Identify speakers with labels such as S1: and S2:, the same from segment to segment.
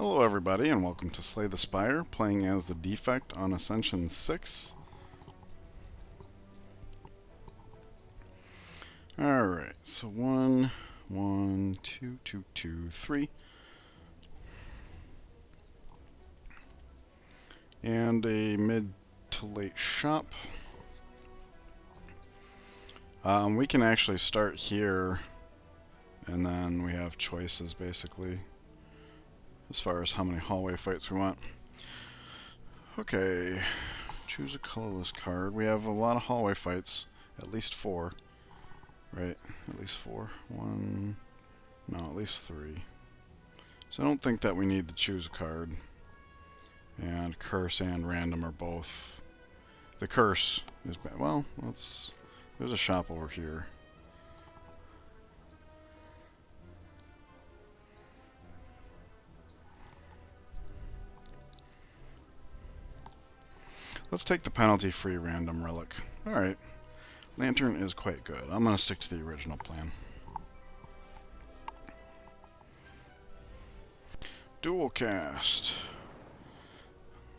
S1: Hello everybody and welcome to Slay the Spire, playing as the Defect on Ascension 6. Alright, so 1, 1, 2, 2, 2, 3. And a mid to late shop. We can actually start here and then we have choices basically as far as how many hallway fights we want. Okay, choose a colorless card. We have a lot of hallway fights, at least 4, right? At least 4. 1, no, at least 3. So I don't think that we need to choose a card. And curse and random are both. The curse is bad. Well, there's a shop over here. Let's take the penalty-free random relic. Alright. Lantern is quite good. I'm going to stick to the original plan. Dual cast.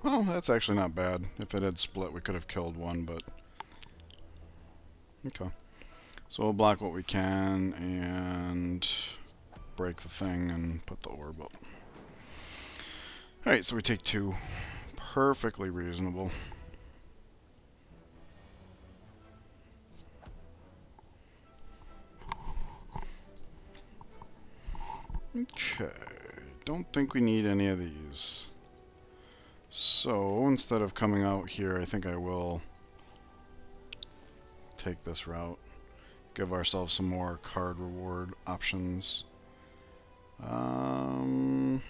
S1: Well, that's actually not bad. If it had split, we could have killed one, but... Okay. So we'll block what we can and break the thing and put the orb up. Alright, so we take 2. Perfectly reasonable. Okay, don't think we need any of these. So, instead of coming out here, I think I will take this route. Give ourselves some more card reward options. Let's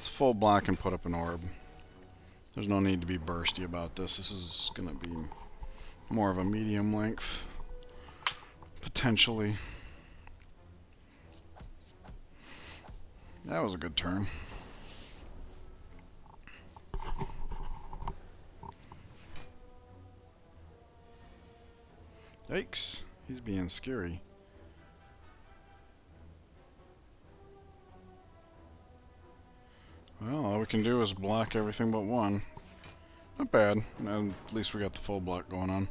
S1: full block and put up an orb. There's no need to be bursty about this. This is going to be more of a medium length, potentially. That was a good turn. Yikes, he's being scary. Well, all we can do is block everything but one. Not bad, and at least we got the full block going on.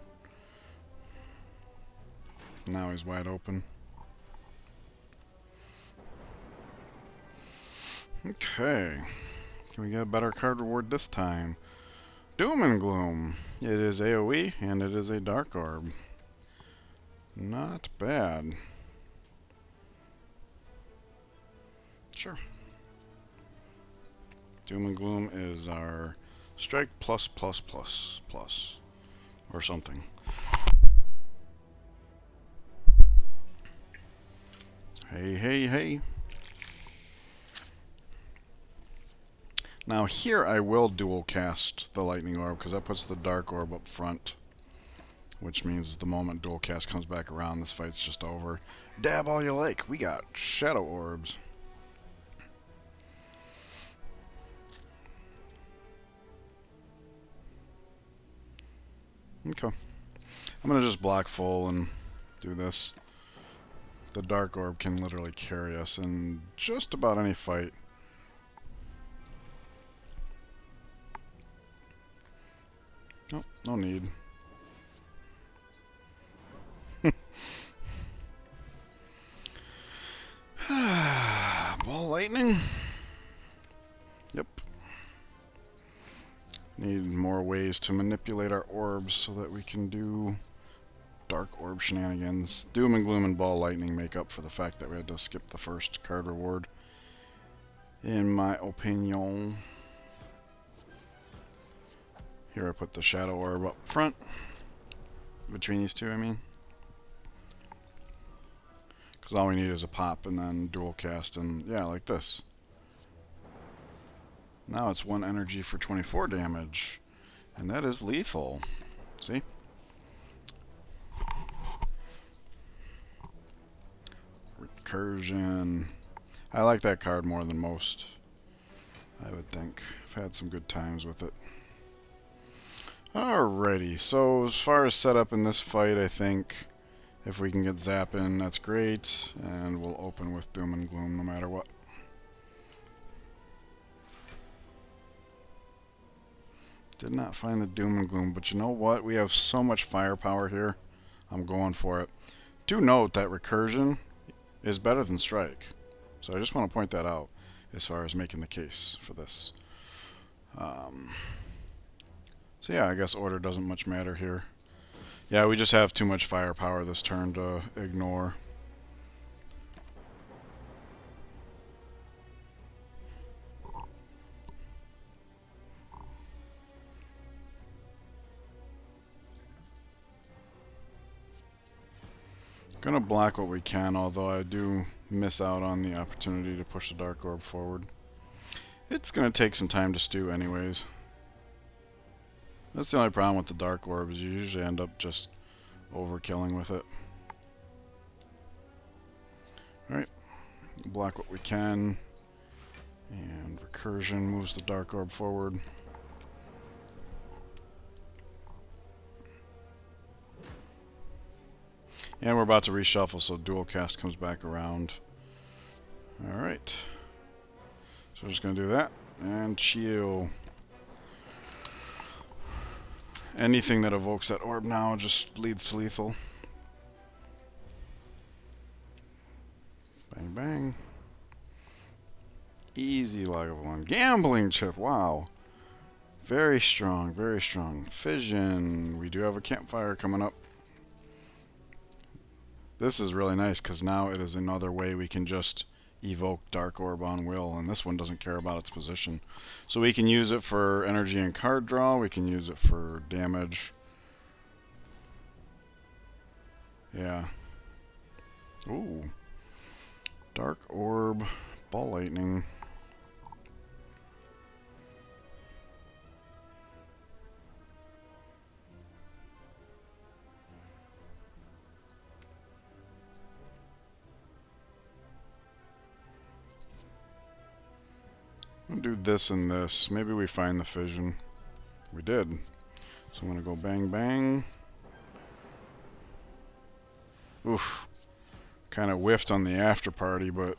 S1: Now he's wide open. Okay, can we get a better card reward this time? Doom and Gloom. It is AoE and it is a Dark Orb. Not bad. Sure. Doom and Gloom is our strike plus plus plus plus or something. Hey, hey, hey. Now here I will dual cast the lightning orb because that puts the dark orb up front, which means the moment dual cast comes back around, this fight's just over. Dab all you like. We got shadow orbs. Okay. I'm gonna just block full and do this. The dark orb can literally carry us in just about any fight. Nope, no need. Ball lightning? Yep. Need more ways to manipulate our orbs so that we can do dark orb shenanigans. Doom and Gloom and Ball Lightning make up for the fact that we had to skip the first card reward, in my opinion. Here I put the shadow orb up front. Between these two, I mean. Because all we need is a pop and then dual cast and, yeah, like this. Now it's 1 energy for 24 damage. And that is lethal. See? Recursion. I like that card more than most, I would think. I've had some good times with it. Alrighty, so as far as setup in this fight, I think if we can get Zap in, that's great, and we'll open with Doom and Gloom no matter what. Did not find the doom and gloom, but you know what? We have so much firepower here. I'm going for it. Do note that recursion is better than strike. So I just want to point that out as far as making the case for this. So yeah, I guess order doesn't much matter here. Yeah, we just have too much firepower this turn to ignore. Gonna block what we can, although I do miss out on the opportunity to push the Dark Orb forward. It's gonna take some time to stew anyways. That's the only problem with the Dark Orb, is you usually end up just overkilling with it. Alright, block what we can. And recursion moves the Dark Orb forward. And we're about to reshuffle, so dual cast comes back around. Alright. So we're just going to do that. And chill. Anything that evokes that orb now just leads to lethal. Bang, bang. Easy Lagavulin. Gambling chip, wow. Very strong, very strong. Fission. We do have a campfire coming up. This is really nice because now it is another way we can just evoke Dark Orb on will, and this one doesn't care about its position. So we can use it for energy and card draw, we can use it for damage. Yeah. Ooh. Dark Orb, Ball Lightning. I'm gonna do this and this. Maybe we find the fission. We did. So I'm gonna go bang bang. Oof. Kind of whiffed on the after party, but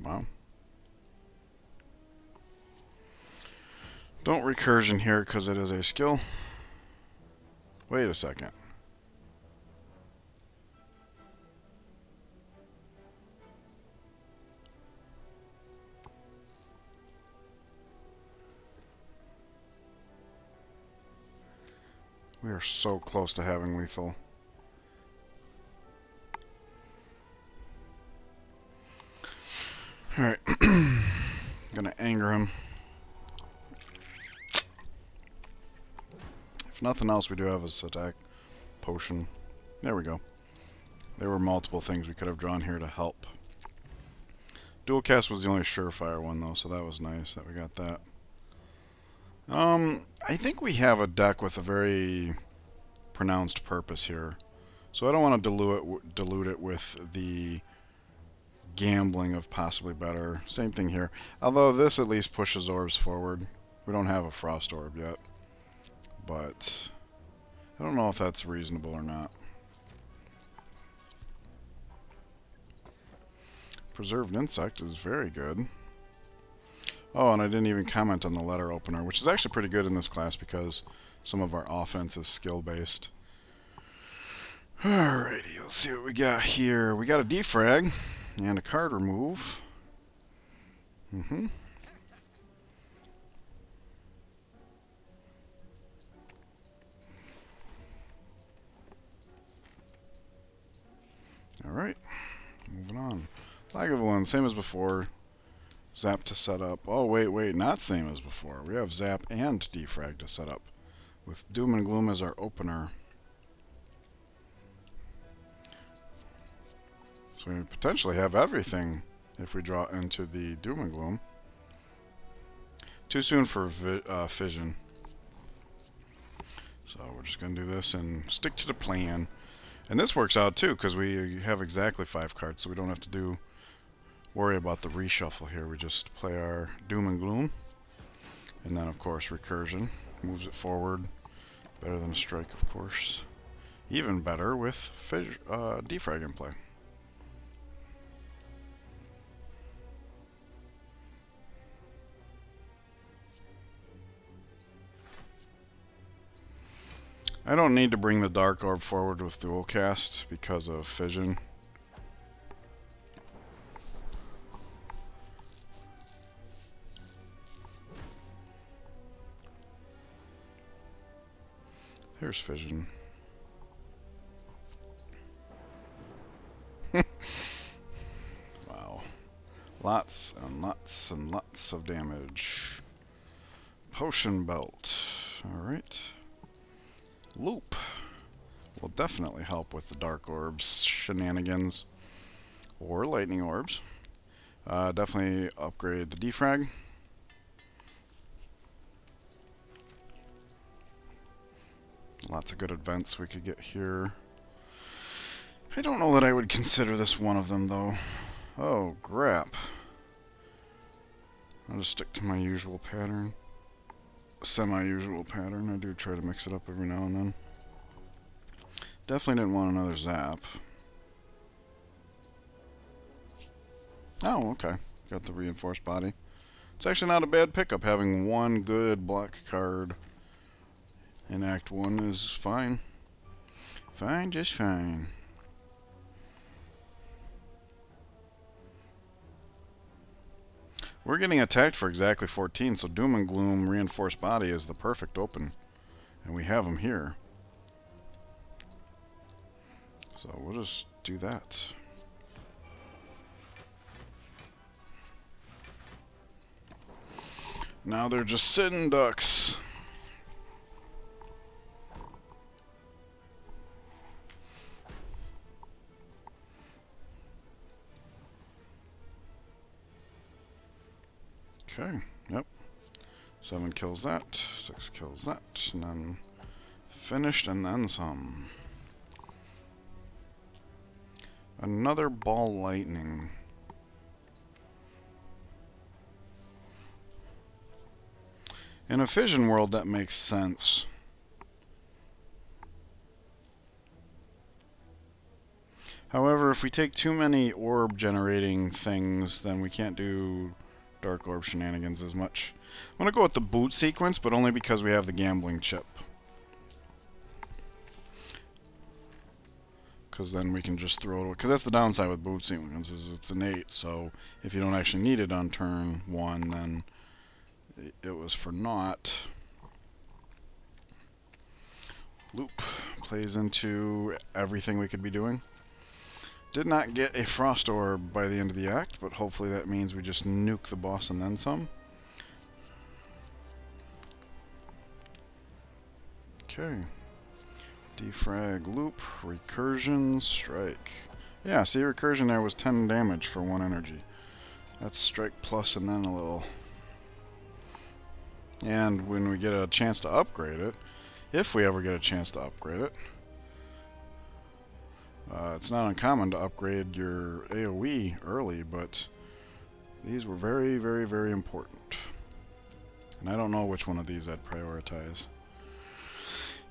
S1: wow. Don't recursion here because it is a skill. Wait a second. We are so close to having lethal. Alright. Gonna anger him. If nothing else, we do have his attack potion. There we go. There were multiple things we could have drawn here to help. Dual cast was the only surefire one though, so that was nice that we got that. I think we have a deck with a very pronounced purpose here. So I don't want to dilute it with the gambling of possibly better. Same thing here. Although this at least pushes orbs forward. We don't have a frost orb yet. But I don't know if that's reasonable or not. Preserved Insect is very good. Oh, and I didn't even comment on the letter opener, which is actually pretty good in this class because some of our offense is skill-based. Alrighty, let's see what we got here. We got a defrag and a card remove. Alright, moving on. Lagavulin, same as before. Zap to set up. Oh, wait, not same as before. We have Zap and Defrag to set up, with Doom and Gloom as our opener. So we potentially have everything if we draw into the Doom and Gloom. Too soon for Fission. So we're just going to do this and stick to the plan. And this works out too, because we have exactly 5 cards, so we don't have to worry about the reshuffle here. We just play our Doom and Gloom. And then, of course, recursion moves it forward. Better than a strike, of course. Even better with defrag in play. I don't need to bring the Dark Orb forward with dual cast because of Fission. Here's Fission. Wow. Lots and lots and lots of damage. Potion belt. Alright. Loop will definitely help with the Dark Orbs shenanigans. Or lightning orbs. Definitely upgrade the defrag. Lots of good events we could get here. I don't know that I would consider this one of them, though. Oh, crap. I'll just stick to my usual pattern. Semi-usual pattern. I do try to mix it up every now and then. Definitely didn't want another zap. Oh, okay. Got the reinforced body. It's actually not a bad pickup. Having one good black card in Act 1 is fine. Fine, just fine. We're getting attacked for exactly 14, so Doom and Gloom Reinforced Body is the perfect open. And we have them here. So we'll just do that. Now they're just sitting ducks. Okay, yep. 7 kills that, 6 kills that, and then finished and then some. Another ball lightning. In a Fission world, that makes sense. However, if we take too many orb generating things, then we can't do Dark Orb shenanigans as much. I'm going to go with the boot sequence, but only because we have the gambling chip. Because then we can just throw it away. Because that's the downside with boot sequences, it's innate. So if you don't actually need it on turn 1, then it was for naught. Loop plays into everything we could be doing. Did not get a Frost Orb by the end of the act, but hopefully that means we just nuke the boss and then some. Okay. Defrag, loop, recursion, strike. Yeah, see, recursion there was 10 damage for 1 energy. That's strike plus and then a little. And when we get a chance to upgrade it, if we ever get a chance to upgrade it, it's not uncommon to upgrade your AoE early, but these were very, very, very important. And I don't know which one of these I'd prioritize.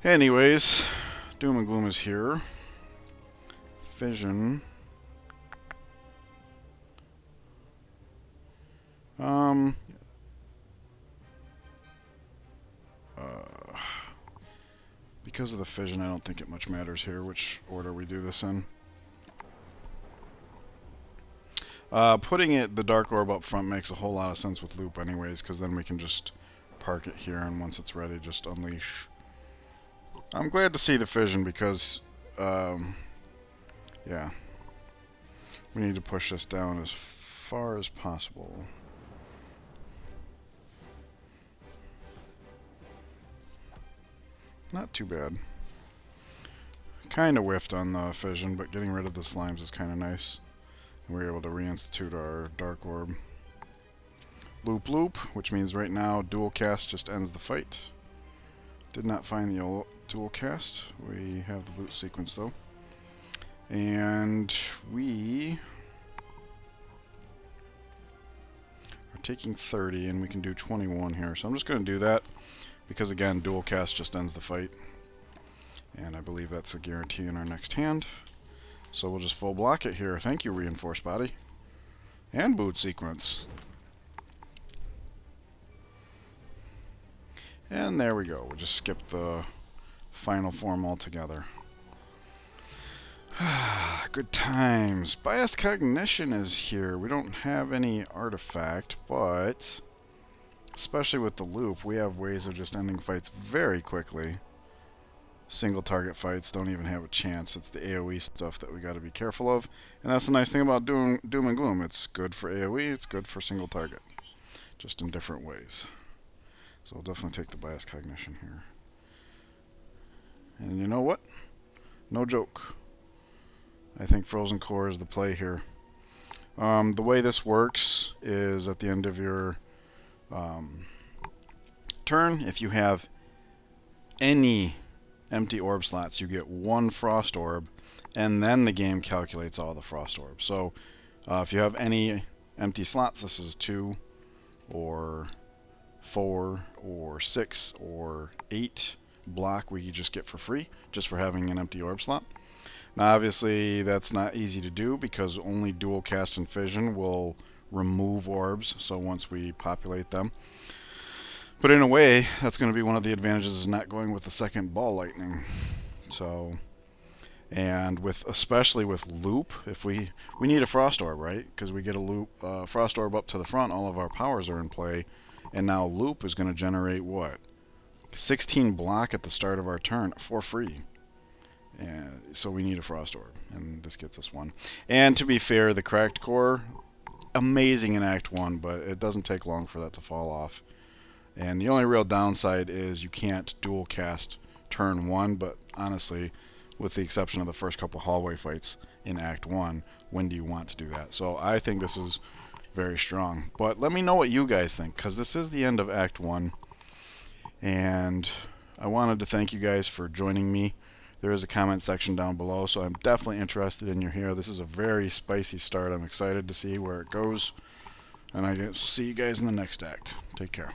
S1: Anyways, Doom and Gloom is here. Fission. Because of the Fission, I don't think it much matters here which order we do this in. Putting the Dark Orb up front makes a whole lot of sense with Loop anyways, because then we can just park it here, and once it's ready, just unleash. I'm glad to see the Fission because, yeah, we need to push this down as far as possible. Not too bad. Kind of whiffed on the Fission, but getting rid of the slimes is kind of nice. And we're able to reinstitute our Dark Orb. Loop loop, which means right now dual cast just ends the fight. Did not find the dual cast. We have the boot sequence though. And we are taking 30 and we can do 21 here. So I'm just going to do that because again, dual cast just ends the fight. And I believe that's a guarantee in our next hand. So we'll just full block it here. Thank you, Reinforced Body. And boot sequence. And there we go. We'll just skip the final form altogether. Good times. Biased Cognition is here. We don't have any artifact, but especially with the loop, we have ways of just ending fights very quickly. Single target fights don't even have a chance. It's the AoE stuff that we got to be careful of. And that's the nice thing about Doom and Gloom. It's good for AoE, it's good for single target. Just in different ways. So we'll definitely take the Biased Cognition here. And you know what? No joke. I think Frozen Core is the play here. The way this works is at the end of your turn, if you have any empty orb slots, you get one Frost Orb, and then the game calculates all the Frost Orbs. So if you have any empty slots, this is 2 or 4 or 6 or 8 block we just get for free, just for having an empty orb slot. Now obviously that's not easy to do because only dual cast and fission will remove orbs, so once we populate them. But in a way, that's going to be one of the advantages of not going with the second ball lightning. So, and especially with loop, if we need a Frost Orb, right? Because we get a loop Frost Orb up to the front, all of our powers are in play, and now loop is going to generate what? 16 block at the start of our turn for free. And so we need a Frost Orb, and this gets us one. And to be fair, the Cracked Core, amazing in Act 1, but it doesn't take long for that to fall off. And the only real downside is you can't dual cast turn 1, but honestly, with the exception of the first couple hallway fights in Act 1, when do you want to do that? So I think this is very strong. But let me know what you guys think, because this is the end of Act 1. And I wanted to thank you guys for joining me. There is a comment section down below, so I'm definitely interested in your here. This is a very spicy start. I'm excited to see where it goes. And I see you guys in the next act. Take care.